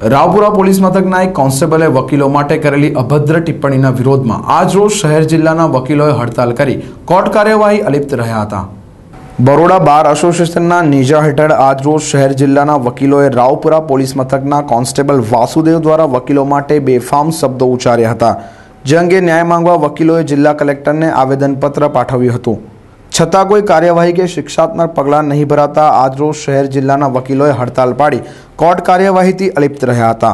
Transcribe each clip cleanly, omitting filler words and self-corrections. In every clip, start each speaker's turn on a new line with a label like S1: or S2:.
S1: Raopura police મથકના એક કોન્સ્ટેબલે વકીલો માટે કરેલી અભદ્ર ટિપ્પણીના વિરોધમાં આજરોજ શહેર જિલ્લાના વકીલોએ હડતાલ કરી કોર્ટ કાર્યવાહી અલિપ્ત રહ્યા હતા। બરોડા બાર એસોસિએશનના નેજા હેઠળ આજરોજ શહેર જિલ્લાના વકીલોએ રાવપુરા પોલીસ મથકના કોન્સ્ટેબલ વાસુદેવ દ્વારા વકીલો માટે બેફામ શબ્દો ઉચ્ચાર્યા હતા, જે અંગે ન્યાય માંગવા વકીલોએ જિલ્લા કલેક્ટરને આવેદનપત્ર પાઠવ્યું હતું। छता कोई कार्यवाही के शिक्षात्मक पगला नहीं भराता આજરોજ शहर जिल्लाना वकीलोए हड़ताल पाड़ी कोर्ट कार्यवाही थी अलिप्त रह्या हता।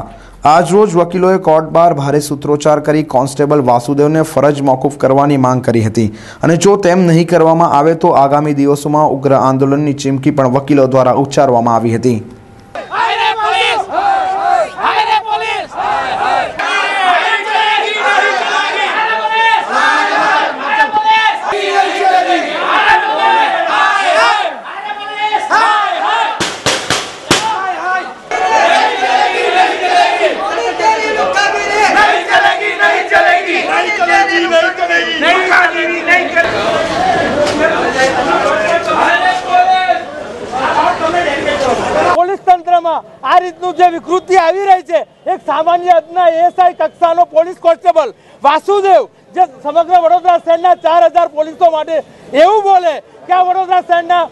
S1: આજરોજ वकीलोए कोर्ट बार भारे सूत्रोच्चार करी कोन्स्टेबल वासुदेवने फरज मोकूफ करवानी मांग करी हती अने जो तेम नहीं करवामां आवे तो आगामी दिवसोमां उग्र आंदोलननी चीमकी पण वकीलो द्वारा उच्चारवामां आवी हती।
S2: પોલીસ તંત્રમાં આ રીતનું જે વિકૃતિ આવી રહી છે, એક સામાન્ય અદના એએસઆઈ કક્ષાનો પોલીસ કોન્સ્ટેબલ વાસુદેવ જે સમગ્ર વડોદરા શહેરના 4000 પોલીસો માટે એવું બોલે કે આ વડોદરા શહેરના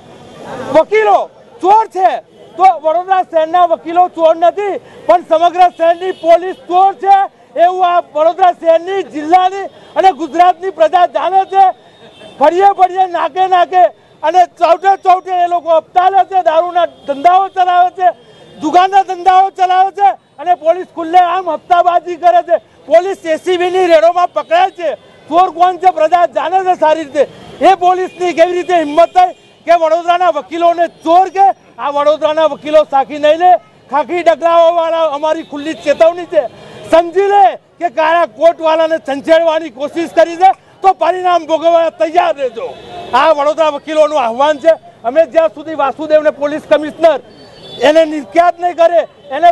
S2: વકીલો ચોર છે, તો વડોદરા શહેરના વકીલો ચોર નથી પણ સમગ્ર શહેરની પોલીસ ચોર છે એવું આ વડોદરા શહેરની જિલ્લાની અને ગુજરાતની પ્રજા જાણે છે। ફળીએ ફળીએ નાકે નાકે અને ચૌટે ચૌટે એ લોકો હપ્તા છે, દારૂના ધંધાઓ ચલાવે છે, દુકાનના ધંધાઓ ચલાવે છે અને પોલીસ ખુલ્લે આમ હપ્તાબાજી કરે છે। પોલીસ એસીબીની રેડોમાં પકડાય છે। ચોર કોણ છે પ્રજા જાણે છે સારી રીતે। એ પોલીસની કેવી રીતે હિંમત થાય કે વડોદરાના વકીલોને ચોર કે આ વડોદરાના વકીલો સાખી નહીં લે। ખાખી ડગલાઓવાળા અમારી ખુલ્લી ચેતવણી છે, સમજી લે કે કાળા કોટવાળાને છંછેડવાની કોશિશ કરી છે તો પરિણામ ભોગવવા તૈયાર રહેજો। આ વડોદરા વકીલોનું આહવાન છે। અમે જ્યાં સુધી વાસુદેવને પોલીસ કમિશનર એને નિર્ખ્યાત નહીં કરે, એને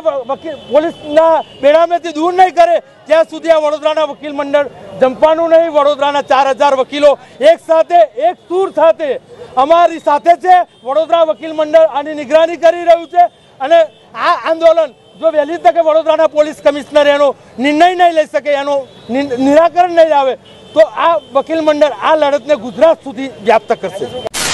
S2: પોલીસના બેડામેથી દૂર નહીં કરે, ત્યાં સુધી આ વડોદરાના વકીલ મંડળ જંપવાનું નહીં। વડોદરાના 4000 વકીલો એક સાથે એક સૂર સાથે અમારી સાથે છે। વડોદરા વકીલ મંડળ આની નિગરાની કરી રહ્યું છે અને આ આંદોલન જો વહેલી તકે વડોદરાના પોલીસ કમિશનર એનો નિર્ણય નહીં લઈ શકે, એનો નિરાકરણ નહીં આવે તો આ વકીલ મંડળ આ લડતને ગુજરાત સુધી વ્યાપ્ત કરશે।